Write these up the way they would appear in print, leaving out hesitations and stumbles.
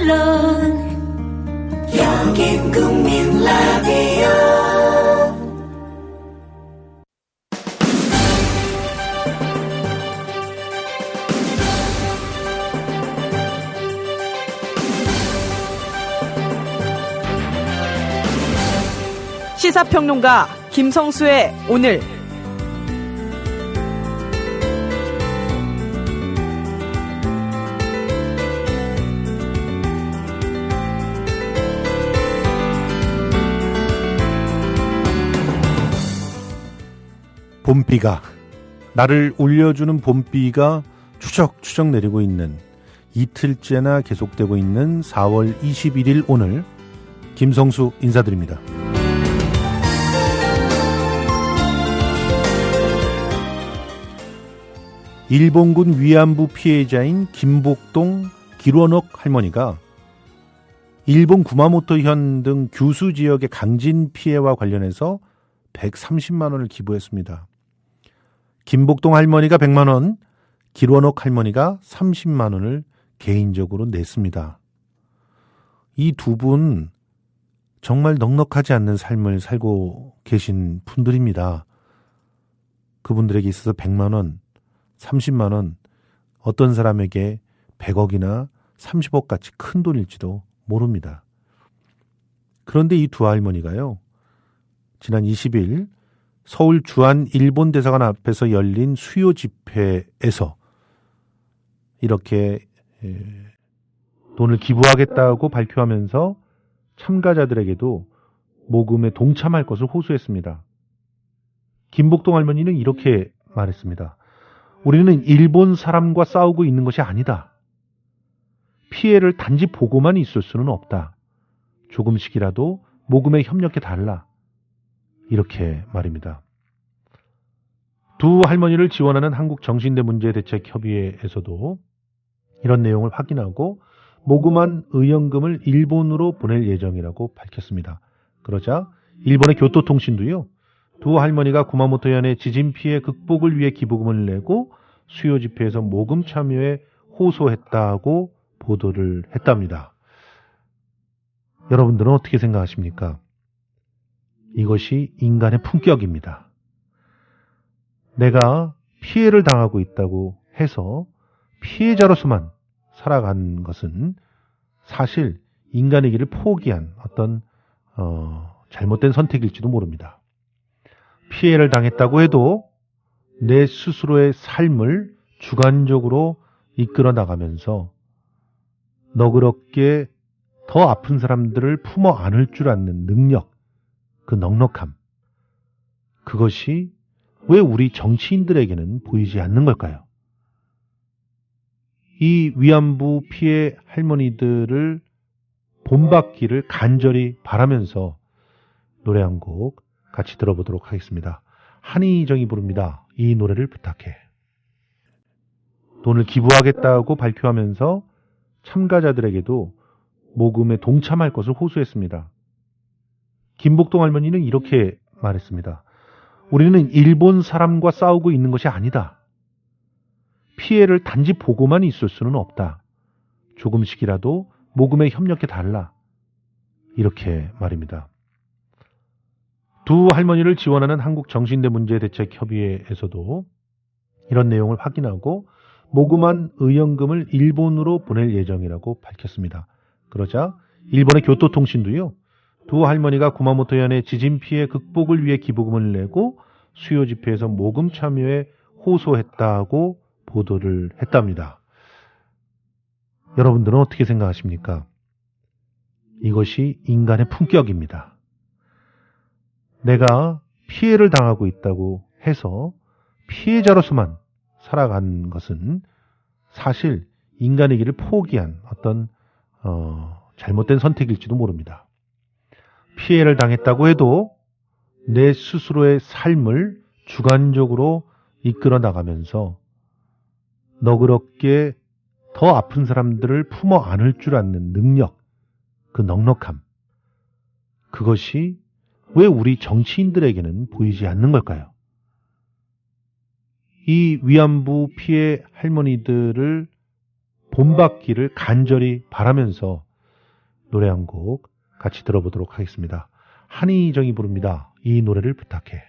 물론 여긴 국민 라디오. 시사평론가 김성수의 오늘. 봄비가, 나를 울려주는 봄비가 추적추적 내리고 있는, 이틀째나 계속되고 있는 4월 21일 오늘, 김성수 인사드립니다. 일본군 위안부 피해자인 김복동 길원옥 할머니가 일본 구마모토현 등 규수 지역의 강진 피해와 관련해서 130만 원을 기부했습니다. 김복동 할머니가 100만 원, 길원옥 할머니가 30만 원을 개인적으로 냈습니다. 이 두 분 정말 넉넉하지 않는 삶을 살고 계신 분들입니다. 그분들에게 있어서 100만 원, 30만 원, 어떤 사람에게 100억이나 30억 같이 큰 돈일지도 모릅니다. 그런데 이 두 할머니가요, 지난 20일 서울 주한 일본 대사관 앞에서 열린 수요 집회에서 이렇게 돈을 기부하겠다고 발표하면서 참가자들에게도 모금에 동참할 것을 호소했습니다. 김복동 할머니는 이렇게 말했습니다. 우리는 일본 사람과 싸우고 있는 것이 아니다. 피해를 단지 보고만 있을 수는 없다. 조금씩이라도 모금에 협력해 달라. 이렇게 말입니다. 두 할머니를 지원하는 한국정신대문제대책협의회에서도 이런 내용을 확인하고 모금한 의연금을 일본으로 보낼 예정이라고 밝혔습니다. 그러자 일본의 교토통신도요, 두 할머니가 구마모토현의 지진 피해 극복을 위해 기부금을 내고 수요 집회에서 모금 참여에 호소했다고 보도를 했답니다. 여러분들은 어떻게 생각하십니까? 이것이 인간의 품격입니다. 내가 피해를 당하고 있다고 해서 피해자로서만 살아간 것은 사실 인간의 길을 포기한 어떤 잘못된 선택일지도 모릅니다. 피해를 당했다고 해도 내 스스로의 삶을 주관적으로 이끌어 나가면서 너그럽게 더 아픈 사람들을 품어 안을 줄 아는 능력, 그 넉넉함, 그것이 왜 우리 정치인들에게는 보이지 않는 걸까요? 이 위안부 피해 할머니들을 본받기를 간절히 바라면서 노래 한 곡 같이 들어보도록 하겠습니다. 한희정이 부릅니다. 이 노래를 부탁해. 돈을 기부하겠다고 발표하면서 참가자들에게도 모금에 동참할 것을 호소했습니다. 김복동 할머니는 이렇게 말했습니다. 우리는 일본 사람과 싸우고 있는 것이 아니다. 피해를 단지 보고만 있을 수는 없다. 조금씩이라도 모금에 협력해 달라. 이렇게 말입니다. 두 할머니를 지원하는 한국정신대문제대책협의회에서도 이런 내용을 확인하고 모금한 의연금을 일본으로 보낼 예정이라고 밝혔습니다. 그러자 일본의 교토통신도요, 두 할머니가 구마모토현의 지진 피해 극복을 위해 기부금을 내고 수요 집회에서 모금 참여에 호소했다고 보도를 했답니다. 여러분들은 어떻게 생각하십니까? 이것이 인간의 품격입니다. 내가 피해를 당하고 있다고 해서 피해자로서만 살아간 것은 사실 인간의 길을 포기한 어떤 잘못된 선택일지도 모릅니다. 피해를 당했다고 해도 내 스스로의 삶을 주관적으로 이끌어 나가면서 너그럽게 더 아픈 사람들을 품어 안을 줄 아는 능력, 그 넉넉함, 그것이 왜 우리 정치인들에게는 보이지 않는 걸까요? 이 위안부 피해 할머니들을 본받기를 간절히 바라면서 노래 한 곡 같이 들어보도록 하겠습니다. 한희정이 부릅니다. 이 노래를 부탁해.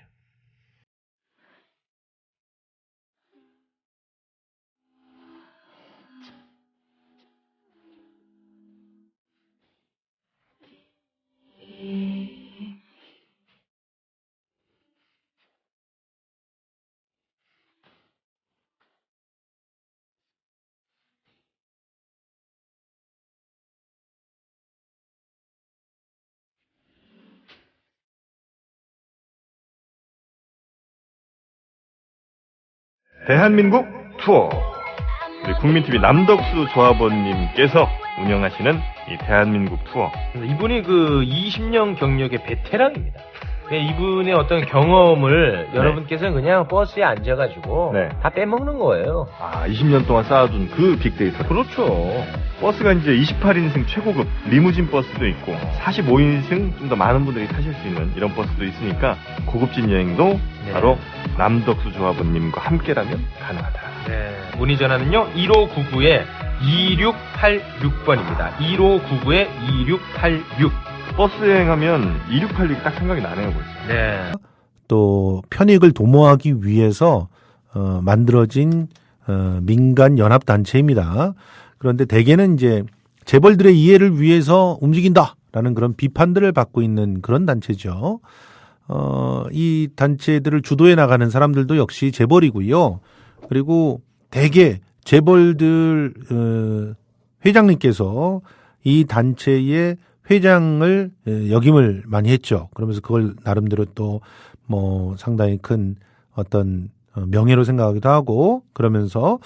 대한민국 투어. 우리 국민TV 남덕수 조합원님께서 운영하시는 이 대한민국 투어. 이분이 그 20년 경력의 베테랑입니다. 이분의 어떤 경험을 여러분께서는 그냥 버스에 앉아가지고 네. 다 빼먹는 거예요. 20년 동안 쌓아둔 그 빅데이터. 그렇죠. 버스가 이제 28인승 최고급 리무진 버스도 있고 45인승 좀 더 많은 분들이 타실 수 있는 이런 버스도 있으니까 고급진 여행도 바로 남덕수 조합원님과 함께라면 가능하다. 네. 문의 전화는요 1599-2686번입니다. 1599-2686. 버스 여행하면 2686이 딱 생각이 나네요 벌써. 네. 또 편익을 도모하기 위해서 만들어진 민간 연합 단체입니다. 그런데 대개는 이제 재벌들의 이해를 위해서 움직인다라는 그런 비판들을 받고 있는 그런 단체죠. 이 단체들을 주도해 나가는 사람들도 역시 재벌이고요. 그리고 대개 재벌들 회장님께서 이 단체의 회장을 역임을 많이 했죠. 그러면서 그걸 나름대로 또 뭐 상당히 큰 어떤 명예로 생각하기도 하고 그러면서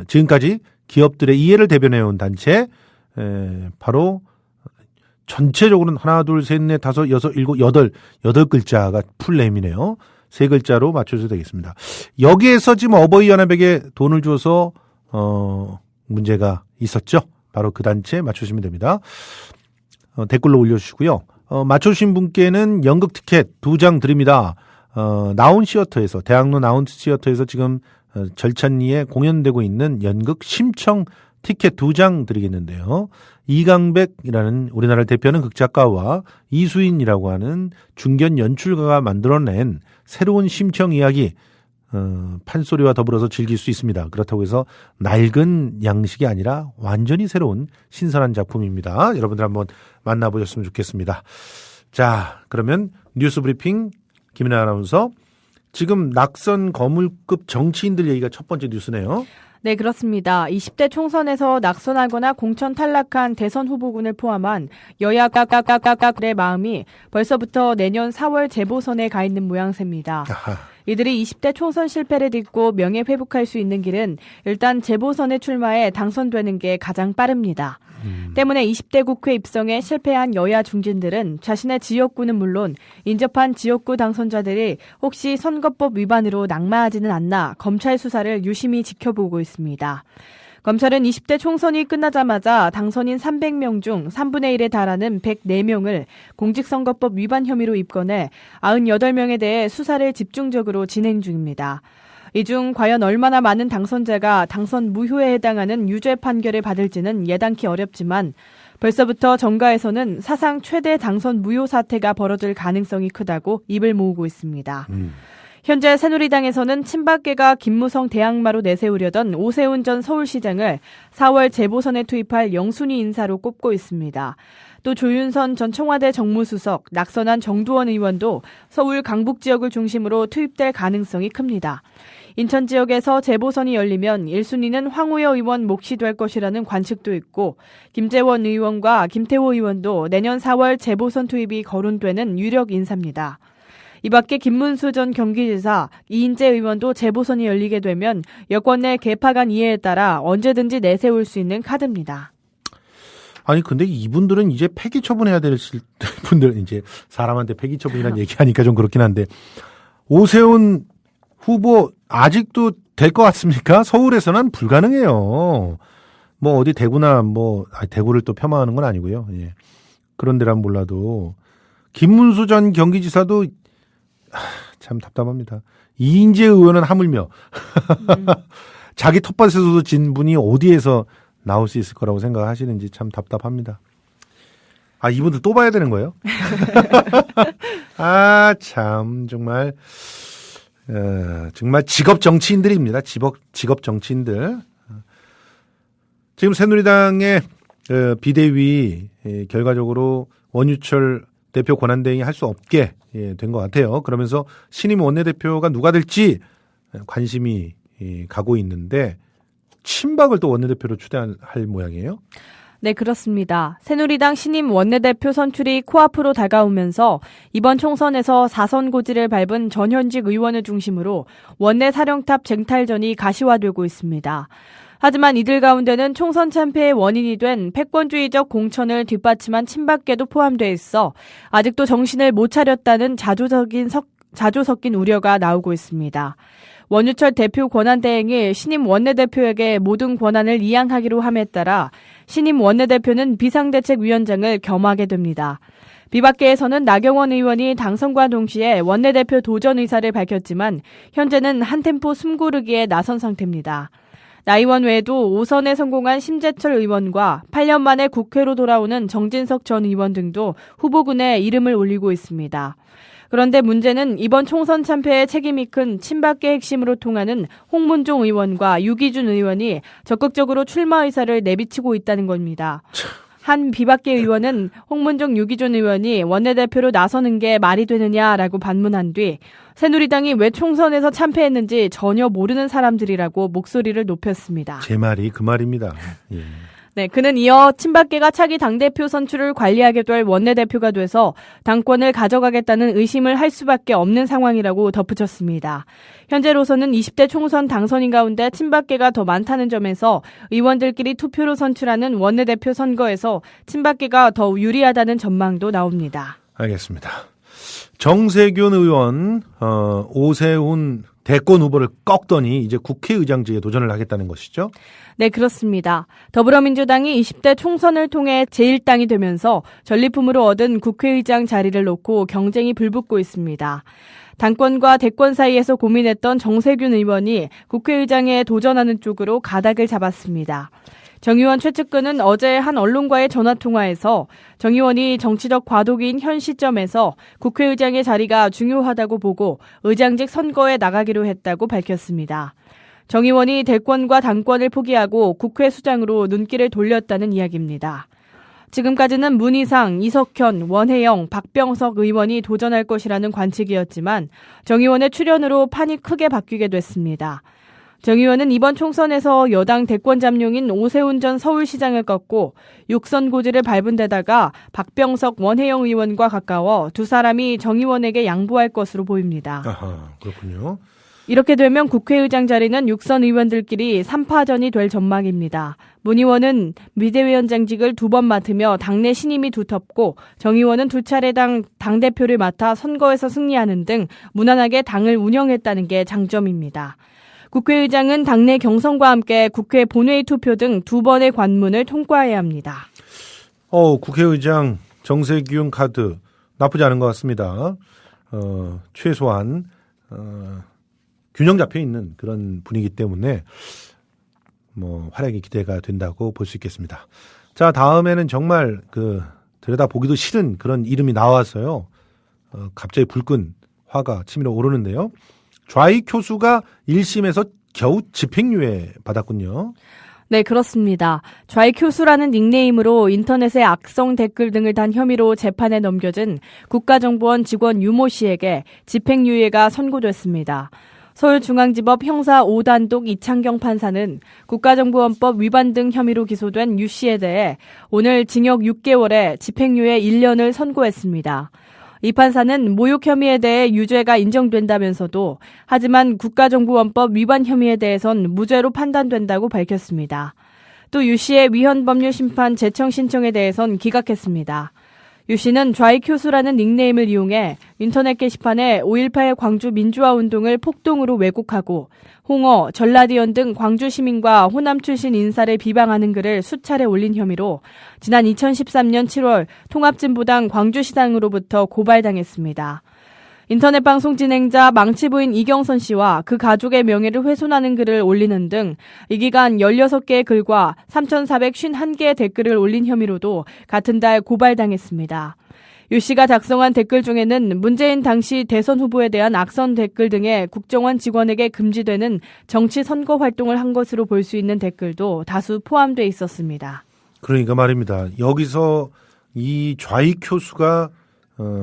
지금까지 기업들의 이해를 대변해온 단체 바로 전체적으로는 하나 둘 셋 넷 다섯 여섯 일곱 여덟 글자가 풀네임이네요. 세 글자로 맞춰줘도 되겠습니다. 여기에서 지금 어버이 연합에게 돈을 줘서 문제가 있었죠. 바로 그 단체 맞추시면 됩니다. 댓글로 올려주시고요. 맞춰주신 분께는 연극 티켓 2장 드립니다. 나온 시어터에서 대학로 나온 시어터에서 지금 절찬리에 공연되고 있는 연극 심청 티켓 2장 드리겠는데요. 이강백이라는 우리나라를 대표하는 극작가와 이수인이라고 하는 중견 연출가가 만들어낸 새로운 심청 이야기 판소리와 더불어서 즐길 수 있습니다. 그렇다고 해서 낡은 양식이 아니라 완전히 새로운 신선한 작품입니다. 여러분들 한번 만나보셨으면 좋겠습니다. 자, 그러면 뉴스 브리핑 김인아 아나운서. 지금 낙선 거물급 정치인들 얘기가 첫 번째 뉴스네요. 네, 그렇습니다. 20대 총선에서 낙선하거나 공천 탈락한 대선 후보군을 포함한 여야 깍깍깍깍깍의 마음이 벌써부터 내년 4월 재보선에 가 있는 모양새입니다. 이들이 20대 총선 실패를 딛고 명예 회복할 수 있는 길은 일단 재보선에 출마해 당선되는 게 가장 빠릅니다. 때문에 20대 국회 입성에 실패한 여야 중진들은 자신의 지역구는 물론 인접한 지역구 당선자들이 혹시 선거법 위반으로 낙마하지는 않나 검찰 수사를 유심히 지켜보고 있습니다. 검찰은 20대 총선이 끝나자마자 당선인 300명 중 3분의 1에 달하는 104명을 공직선거법 위반 혐의로 입건해 98명에 대해 수사를 집중적으로 진행 중입니다. 이 중 과연 얼마나 많은 당선자가 당선 무효에 해당하는 유죄 판결을 받을지는 예단키 어렵지만 벌써부터 정가에서는 사상 최대 당선 무효 사태가 벌어질 가능성이 크다고 입을 모으고 있습니다. 현재 새누리당에서는 친박계가 김무성 대항마로 내세우려던 오세훈 전 서울시장을 4월 재보선에 투입할 영순위 인사로 꼽고 있습니다. 또 조윤선 전 청와대 정무수석, 낙선한 정두원 의원도 서울 강북 지역을 중심으로 투입될 가능성이 큽니다. 인천 지역에서 재보선이 열리면 1순위는 황우여 의원 몫이 될 것이라는 관측도 있고 김재원 의원과 김태호 의원도 내년 4월 재보선 투입이 거론되는 유력 인사입니다. 이 밖에 김문수 전 경기지사, 이인재 의원도 재보선이 열리게 되면 여권 내 계파 간 이해에 따라 언제든지 내세울 수 있는 카드입니다. 아니 근데 이분들은 이제 폐기 처분해야 될 분들 이제 사람한테 폐기 처분이라는 얘기하니까 좀 그렇긴 한데 오세훈 후보 아직도 될 것 같습니까? 서울에서는 불가능해요. 뭐 어디 대구나 대구를 또 폄하하는 건 아니고요. 예. 그런 데라면 몰라도 김문수 전 경기지사도 참 답답합니다. 이인재 의원은 하물며 자기 텃밭에서도 진 분이 어디에서 나올 수 있을 거라고 생각하시는지 참 답답합니다. 아, 이분들 또 봐야 되는 거예요? 아, 참, 정말, 정말 직업 정치인들입니다. 직업 정치인들. 지금 새누리당의 비대위 결과적으로 원유철 대표 권한대행이 할 수 없게 된 것 같아요. 그러면서 신임 원내대표가 누가 될지 관심이 가고 있는데 친박을 또 원내대표로 추대할 모양이에요. 네, 그렇습니다. 새누리당 신임 원내대표 선출이 코앞으로 다가오면서 이번 총선에서 4선 고지를 밟은 전현직 의원을 중심으로 원내 사령탑 쟁탈전이 가시화되고 있습니다. 하지만 이들 가운데는 총선 참패의 원인이 된 패권주의적 공천을 뒷받침한 친박계도 포함돼 있어 아직도 정신을 못 차렸다는 자조 섞인 우려가 나오고 있습니다. 원유철 대표 권한대행이 신임 원내대표에게 모든 권한을 이양하기로 함에 따라 신임 원내대표는 비상대책위원장을 겸하게 됩니다. 비박계에서는 나경원 의원이 당선과 동시에 원내대표 도전 의사를 밝혔지만 현재는 한 템포 숨고르기에 나선 상태입니다. 나 의원 외에도 5선에 성공한 심재철 의원과 8년 만에 국회로 돌아오는 정진석 전 의원 등도 후보군에 이름을 올리고 있습니다. 그런데 문제는 이번 총선 참패의 책임이 큰 친박계 핵심으로 통하는 홍문종 의원과 유기준 의원이 적극적으로 출마 의사를 내비치고 있다는 겁니다. 한 비박계 의원은 홍문종 유기준 의원이 원내대표로 나서는 게 말이 되느냐라고 반문한 뒤 새누리당이 왜 총선에서 참패했는지 전혀 모르는 사람들이라고 목소리를 높였습니다. 제 말이 그 말입니다. 예. 네, 그는 이어 친박계가 차기 당대표 선출을 관리하게 될 원내대표가 돼서 당권을 가져가겠다는 의심을 할 수밖에 없는 상황이라고 덧붙였습니다. 현재로서는 20대 총선 당선인 가운데 친박계가 더 많다는 점에서 의원들끼리 투표로 선출하는 원내대표 선거에서 친박계가 더 유리하다는 전망도 나옵니다. 알겠습니다. 정세균 의원, 오세훈 대권 후보를 꺾더니 이제 국회의장직에 도전을 하겠다는 것이죠? 네, 그렇습니다. 더불어민주당이 20대 총선을 통해 제1당이 되면서 전리품으로 얻은 국회의장 자리를 놓고 경쟁이 불붙고 있습니다. 당권과 대권 사이에서 고민했던 정세균 의원이 국회의장에 도전하는 쪽으로 가닥을 잡았습니다. 정 의원 최측근은 어제 한 언론과의 전화통화에서 정 의원이 정치적 과도기인 현 시점에서 국회의장의 자리가 중요하다고 보고 의장직 선거에 나가기로 했다고 밝혔습니다. 정 의원이 대권과 당권을 포기하고 국회 수장으로 눈길을 돌렸다는 이야기입니다. 지금까지는 문희상, 이석현, 원혜영, 박병석 의원이 도전할 것이라는 관측이었지만 정 의원의 출연으로 판이 크게 바뀌게 됐습니다. 정 의원은 이번 총선에서 여당 대권 잠룡인 오세훈 전 서울시장을 꺾고 6선 고지를 밟은 데다가 박병석, 원혜영 의원과 가까워 두 사람이 정 의원에게 양보할 것으로 보입니다. 아하, 그렇군요. 이렇게 되면 국회의장 자리는 6선 의원들끼리 3파전이 될 전망입니다. 문 의원은 비대위원장직을 2번 맡으며 당내 신임이 두텁고 정 의원은 2차례 당대표를 맡아 선거에서 승리하는 등 무난하게 당을 운영했다는 게 장점입니다. 국회의장은 당내 경선과 함께 국회 본회의 투표 등 2번의 관문을 통과해야 합니다. 국회의장 정세균 카드 나쁘지 않은 것 같습니다. 최소한 균형 잡혀 있는 그런 분위기 때문에 활약이 기대가 된다고 볼 수 있겠습니다. 자, 다음에는 정말 들여다 보기도 싫은 그런 이름이 나와서요. 갑자기 불끈 화가 치밀어 오르는데요. 좌익 교수가 1심에서 겨우 집행유예 받았군요. 네, 그렇습니다. 좌익 교수라는 닉네임으로 인터넷에 악성 댓글 등을 단 혐의로 재판에 넘겨진 국가정보원 직원 유모 씨에게 집행유예가 선고됐습니다. 서울중앙지법 형사 5단독 이창경 판사는 국가정보원법 위반 등 혐의로 기소된 유 씨에 대해 오늘 징역 6개월에 집행유예 1년을 선고했습니다. 이 판사는 모욕 혐의에 대해 유죄가 인정된다면서도 하지만 국가정보원법 위반 혐의에 대해선 무죄로 판단된다고 밝혔습니다. 또 유 씨의 위헌법률심판 제청 신청에 대해선 기각했습니다. 유 씨는 좌익 교수라는 닉네임을 이용해 인터넷 게시판에 5.18 광주 민주화운동을 폭동으로 왜곡하고 홍어, 전라디언 등 광주 시민과 호남 출신 인사를 비방하는 글을 수차례 올린 혐의로 지난 2013년 7월 통합진보당 광주시당으로부터 고발당했습니다. 인터넷 방송 진행자 망치부인 이경선 씨와 그 가족의 명예를 훼손하는 글을 올리는 등 이 기간 16개의 글과 3,451개의 댓글을 올린 혐의로도 같은 달 고발당했습니다. 유 씨가 작성한 댓글 중에는 문재인 당시 대선 후보에 대한 악성 댓글 등의 국정원 직원에게 금지되는 정치 선거 활동을 한 것으로 볼 수 있는 댓글도 다수 포함돼 있었습니다. 그러니까 말입니다. 여기서 이 좌익교수가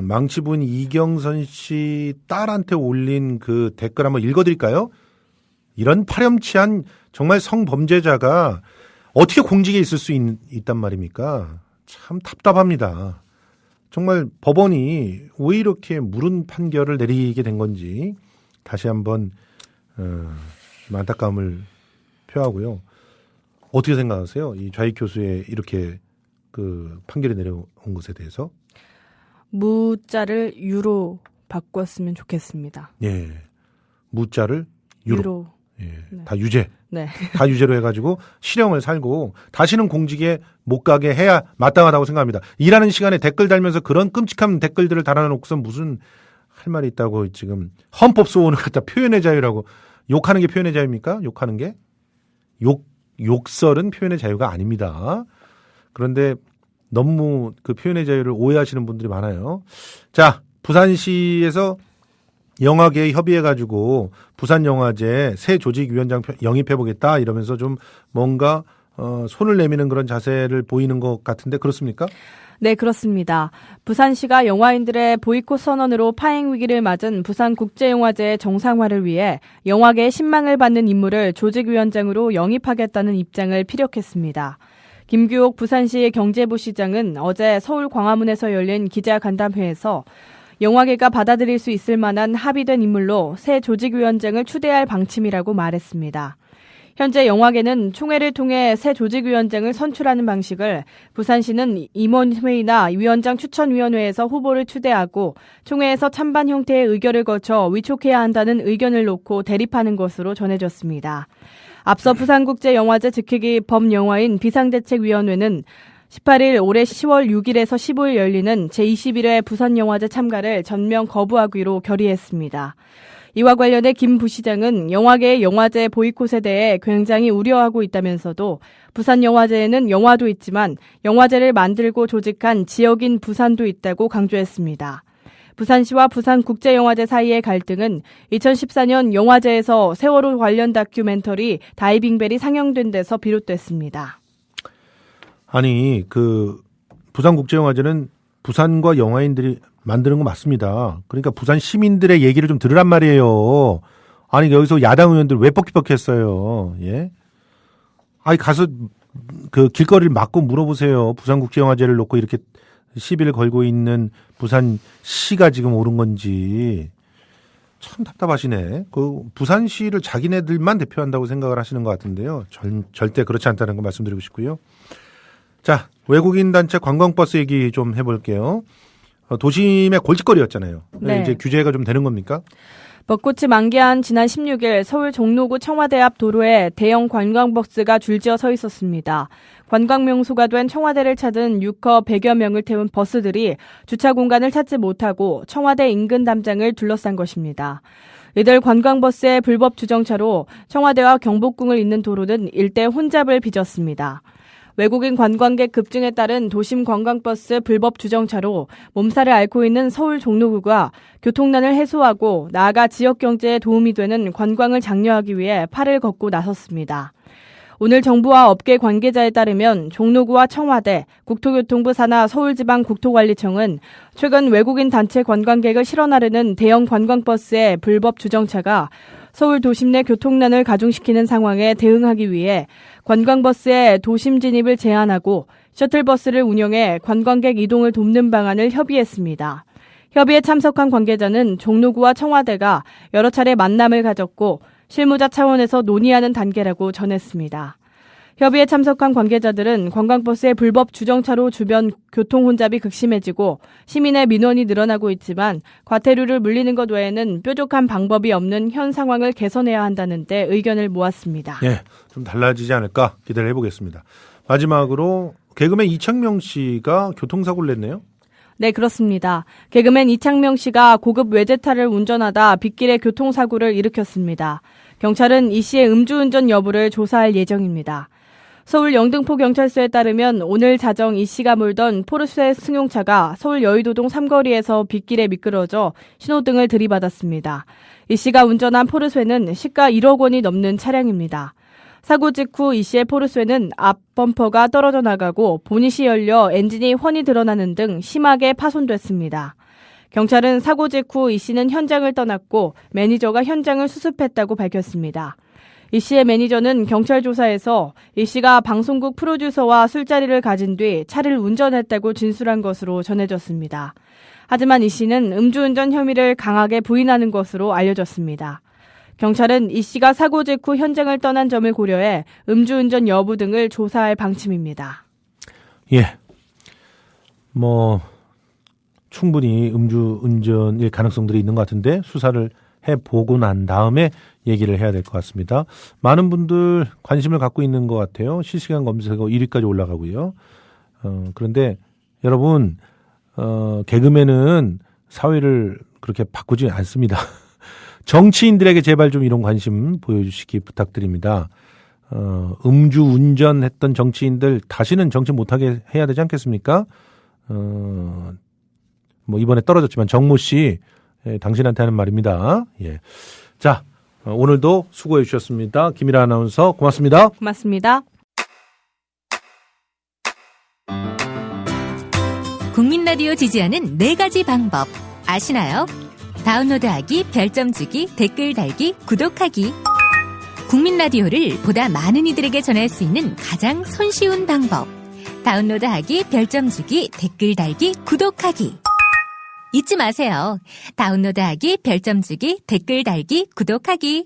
망치부인 이경선 씨 딸한테 올린 그 댓글 한번 읽어드릴까요? 이런 파렴치한 정말 성범죄자가 어떻게 공직에 있을 수 있단 말입니까? 참 답답합니다. 정말 법원이 왜 이렇게 무른 판결을 내리게 된 건지 다시 한번 좀 안타까움을 표하고요. 어떻게 생각하세요? 이 좌익 교수의 이렇게 그 판결이 내려온 것에 대해서? 무자를 유로 바꿨으면 좋겠습니다. 예, 무자를 유로. 예, 네. 다 유죄. 네. 다 유죄로 해가지고 실형을 살고 다시는 공직에 못 가게 해야 마땅하다고 생각합니다. 일하는 시간에 댓글 달면서 그런 끔찍한 댓글들을 달아놓고서 무슨 할 말이 있다고 지금 헌법소원을 갖다 표현의 자유라고 욕하는 게 표현의 자유입니까? 욕하는 게? 욕설은 표현의 자유가 아닙니다. 그런데 너무 그 표현의 자유를 오해하시는 분들이 많아요. 자, 부산시에서 영화계에 협의해가지고 부산영화제 새 조직위원장 영입해보겠다 이러면서 좀 뭔가 손을 내미는 그런 자세를 보이는 것 같은데 그렇습니까? 네, 그렇습니다. 부산시가 영화인들의 보이콧 선언으로 파행 위기를 맞은 부산국제영화제의 정상화를 위해 영화계의 신망을 받는 인물을 조직위원장으로 영입하겠다는 입장을 피력했습니다. 김규옥 부산시 경제부 시장은 어제 서울 광화문에서 열린 기자간담회에서 영화계가 받아들일 수 있을 만한 합의된 인물로 새 조직위원장을 추대할 방침이라고 말했습니다. 현재 영화계는 총회를 통해 새 조직위원장을 선출하는 방식을 부산시는 임원회의나 위원장 추천위원회에서 후보를 추대하고 총회에서 찬반 형태의 의결을 거쳐 위촉해야 한다는 의견을 놓고 대립하는 것으로 전해졌습니다. 앞서 부산국제영화제 즉회기 범영화인 비상대책위원회는 18일 올해 10월 6일에서 15일 열리는 제21회 부산영화제 참가를 전면 거부하기로 결의했습니다. 이와 관련해 김 부시장은 영화계의 영화제 보이콧에 대해 굉장히 우려하고 있다면서도 부산영화제에는 영화도 있지만 영화제를 만들고 조직한 지역인 부산도 있다고 강조했습니다. 부산시와 부산국제영화제 사이의 갈등은 2014년 영화제에서 세월호 관련 다큐멘터리 다이빙벨이 상영된 데서 비롯됐습니다. 아니 그 부산국제영화제는 부산과 영화인들이 만드는 거 맞습니다. 그러니까 부산 시민들의 얘기를 좀 들으란 말이에요. 아니 여기서 야당 의원들 왜 뻑뻑했어요? 예? 아니 가서 그 길거리를 막고 물어보세요. 부산국제영화제를 놓고 이렇게 시비를 걸고 있는 부산시가 지금 옳은 건지 참 답답하시네. 그 부산시를 자기네들만 대표한다고 생각을 하시는 것 같은데요. 절대 그렇지 않다는 거 말씀드리고 싶고요. 자, 외국인 단체 관광버스 얘기 좀 해볼게요. 도심의 골칫거리였잖아요. 네. 이제 규제가 좀 되는 겁니까? 벚꽃이 만개한 지난 16일 서울 종로구 청와대 앞 도로에 대형 관광버스가 줄지어 서 있었습니다. 관광 명소가 된 청와대를 찾은 6호 100여 명을 태운 버스들이 주차 공간을 찾지 못하고 청와대 인근 담장을 둘러싼 것입니다. 이들 관광버스의 불법 주정차로 청와대와 경복궁을 잇는 도로는 일대 혼잡을 빚었습니다. 외국인 관광객 급증에 따른 도심 관광버스 불법 주정차로 몸살을 앓고 있는 서울 종로구가 교통난을 해소하고 나아가 지역 경제에 도움이 되는 관광을 장려하기 위해 팔을 걷고 나섰습니다. 오늘 정부와 업계 관계자에 따르면 종로구와 청와대, 국토교통부 산하 서울지방국토관리청은 최근 외국인 단체 관광객을 실어나르는 대형 관광버스의 불법 주정차가 서울 도심 내 교통난을 가중시키는 상황에 대응하기 위해 관광버스의 도심 진입을 제한하고 셔틀버스를 운영해 관광객 이동을 돕는 방안을 협의했습니다. 협의에 참석한 관계자는 종로구와 청와대가 여러 차례 만남을 가졌고 실무자 차원에서 논의하는 단계라고 전했습니다. 협의에 참석한 관계자들은 관광버스의 불법 주정차로 주변 교통 혼잡이 극심해지고 시민의 민원이 늘어나고 있지만 과태료를 물리는 것 외에는 뾰족한 방법이 없는 현 상황을 개선해야 한다는 데 의견을 모았습니다. 예, 좀 달라지지 않을까 기대를 해보겠습니다. 마지막으로 개그맨 이창명 씨가 교통사고를 냈네요. 네, 그렇습니다. 개그맨 이창명 씨가 고급 외제차를 운전하다 빗길에 교통사고를 일으켰습니다. 경찰은 이 씨의 음주운전 여부를 조사할 예정입니다. 서울 영등포 경찰서에 따르면 오늘 자정 이 씨가 몰던 포르쉐 승용차가 서울 여의도동 삼거리에서 빗길에 미끄러져 신호등을 들이받았습니다. 이 씨가 운전한 포르쉐는 시가 1억 원이 넘는 차량입니다. 사고 직후 이 씨의 포르쉐는 앞 범퍼가 떨어져 나가고 보닛이 열려 엔진이 훤히 드러나는 등 심하게 파손됐습니다. 경찰은 사고 직후 이 씨는 현장을 떠났고 매니저가 현장을 수습했다고 밝혔습니다. 이 씨의 매니저는 경찰 조사에서 이 씨가 방송국 프로듀서와 술자리를 가진 뒤 차를 운전했다고 진술한 것으로 전해졌습니다. 하지만 이 씨는 음주운전 혐의를 강하게 부인하는 것으로 알려졌습니다. 경찰은 이 씨가 사고 직후 현장을 떠난 점을 고려해 음주운전 여부 등을 조사할 방침입니다. 예. 충분히 음주운전일 가능성들이 있는 것 같은데 수사를 해보고 난 다음에 얘기를 해야 될 것 같습니다. 많은 분들 관심을 갖고 있는 것 같아요. 실시간 검색어 1위까지 올라가고요. 그런데 여러분, 개그맨은 사회를 그렇게 바꾸지 않습니다. 정치인들에게 제발 좀 이런 관심 보여주시기 부탁드립니다. 음주운전했던 정치인들 다시는 정치 못하게 해야 되지 않겠습니까? 이번에 떨어졌지만 정모 씨, 당신한테 하는 말입니다. 예. 자, 오늘도 수고해 주셨습니다. 김일아 아나운서 고맙습니다. 고맙습니다. 국민 라디오 지지하는 4가지 방법 아시나요? 다운로드하기, 별점 주기, 댓글 달기, 구독하기. 국민 라디오를 보다 많은 이들에게 전할 수 있는 가장 손쉬운 방법. 다운로드하기, 별점 주기, 댓글 달기, 구독하기. 잊지 마세요. 다운로드하기, 별점 주기, 댓글 달기, 구독하기.